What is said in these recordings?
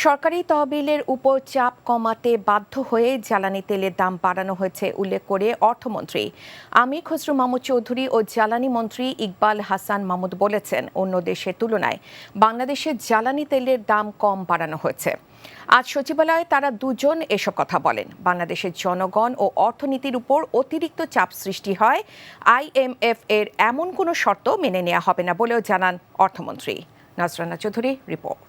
সরকারি তহবিলের উপর চাপ কমাতে বাধ্য হয়ে জ্বালানি তেলের দাম বাড়ানো হয়েছে উল্লেখ করে অর্থমন্ত্রী আমির খসরু মাহমুদ চৌধুরী ও জ্বালানি মন্ত্রী ইকবাল হাসান মাহমুদ বলেছেন, অন্য দেশের তুলনায় বাংলাদেশে জ্বালানি তেলের দাম কম বাড়ানো হয়েছে। আজ সচিবালয়ে তারা দুজন এসব কথা বলেন। বাংলাদেশের জনগণ ও অর্থনীতির উপর অতিরিক্ত চাপ সৃষ্টি হয়, IMF এর এমন কোনো শর্ত মেনে নেওয়া হবে না বলেও জানান অর্থমন্ত্রী। Nazrana Chowdhury report.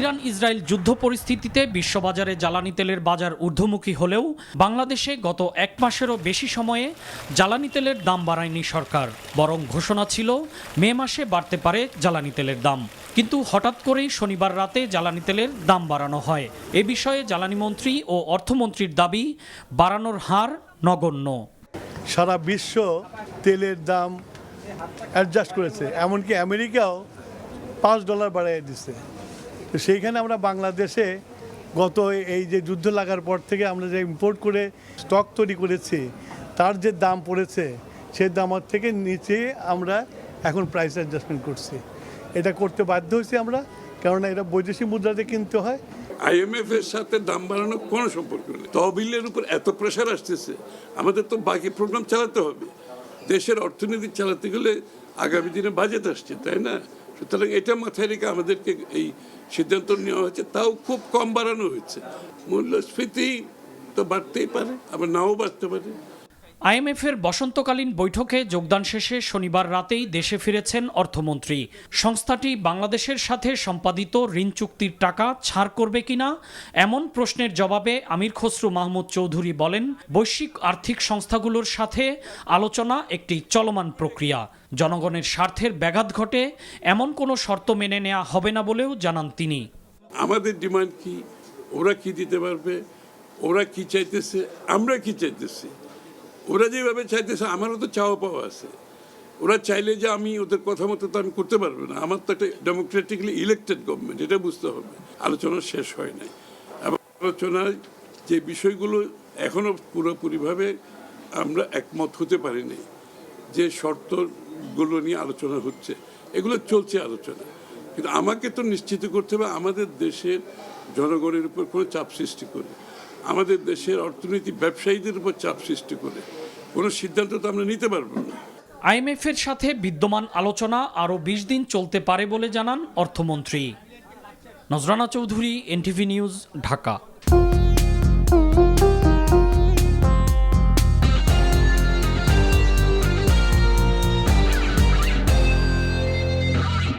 Iran Israel যুদ্ধ পরিস্থিতিতে বিশ্ববাজারে জ্বালানি তেলের বাজার ঊর্ধ্বমুখী হলেও বাংলাদেশে গত এক মাসেরও বেশি সময়ে জ্বালানি তেলের দাম বাড়ায়নি সরকার, বরং ঘোষণা ছিল মে মাসে বাড়তে পারে জ্বালানি তেলের দাম। কিন্তু হঠাৎ করেই শনিবার রাতে জ্বালানি তেলের দাম বাড়ানো হয়। এ বিষয়ে জ্বালানি মন্ত্রী ও অর্থমন্ত্রীর দাবি, বাড়ানোর হার নগণ্য। সারা বিশ্ব তেলের দাম অ্যাডজাস্ট করেছে, এমনকি আমেরিকাও $5 বাড়িয়ে দিচ্ছে। তো সেইখানে আমরা বাংলাদেশে গত এই যে যুদ্ধ লাগার পর থেকে আমরা যে ইম্পোর্ট করে স্টক তৈরি করেছি, তার যে দাম পড়েছে সেই দামের থেকে নিচে আমরা এখন প্রাইস অ্যাডজাস্টমেন্ট করছি। এটা করতে বাধ্য হয়েছি আমরা, কেননা এটা বৈদেশিক মুদ্রাতে কিনতে হয়। IMF এর সাথে দাম বাড়ানোর কোনো সম্পর্ক নেই। তহবিলের উপর এত প্রেশার আসতেছে, আমাদের তো বাকি প্রোগ্রাম চালাতে হবে। দেশের অর্থনীতি চালাতে গেলে আগামী দিনে বাজেট আসছে, তাই না? সুতরাং এটা মাথায় রেখে আমাদেরকে এই সিদ্ধান্ত নেওয়া হয়েছে, তাও খুব কম বাড়ানো হয়েছে। মূল্যস্ফীতি তো বাড়তেই পারে, আবার নাও বাড়তে পারে। IMF এর বসন্তকালীন বৈঠকে যোগদান শেষে শনিবার রাতেই দেশে ফিরেছেন অর্থমন্ত্রী। সংস্থাটি বাংলাদেশের সাথে সম্পাদিত ঋণ চুক্তির টাকা ছাড় করবে কিনা এমন প্রশ্নের জবাবে আমির খসরু মাহমুদ চৌধুরী বলেন, বৈশ্বিক আর্থিক সংস্থাগুলোর সাথে আলোচনা একটি চলমান প্রক্রিয়া। জনগণের স্বার্থের ব্যাঘাত ঘটে এমন কোনো শর্ত মেনে নেওয়া হবে না বলেও জানান তিনি। আমাদের ডিমান্ড কি, ওরা কি দিতে পারবে, ওরা কি চাইতেছে, আমরা কি চাইতেছি। ওরা যেভাবে চাইতেছে আমারও তো চাওয়া পাওয়া আছে। ওরা চাইলে যে আমি ওদের কথা মতো তো আমি করতে পারবো না। আমার তো একটা ডেমোক্রেটিকলি ইলেক্টেড গভর্নমেন্ট, এটা বুঝতে হবে। আলোচনা শেষ হয় নাই। এবং আলোচনায় যে বিষয়গুলো এখনো পুরোপুরিভাবে আমরা একমত হতে পারিনি, যে শর্তগুলো নিয়ে আলোচনা হচ্ছে, এগুলো চলছে আলোচনা। কিন্তু আমাকে তো নিশ্চিত করতে হবে আমাদের দেশের জনগণের উপর কোনো চাপ সৃষ্টি করে, আমাদের দেশের অর্থনীতি ব্যবসায়ীদের উপর চাপ সৃষ্টি করে কোনো সিদ্ধান্ত তো আমরা নিতে পারবো না। IMF এর সাথে বিদ্যমান আলোচনা আরও 20 দিন চলতে পারে বলে জানান অর্থমন্ত্রী। নজরানা চৌধুরী, NTV নিউজ, ঢাকা।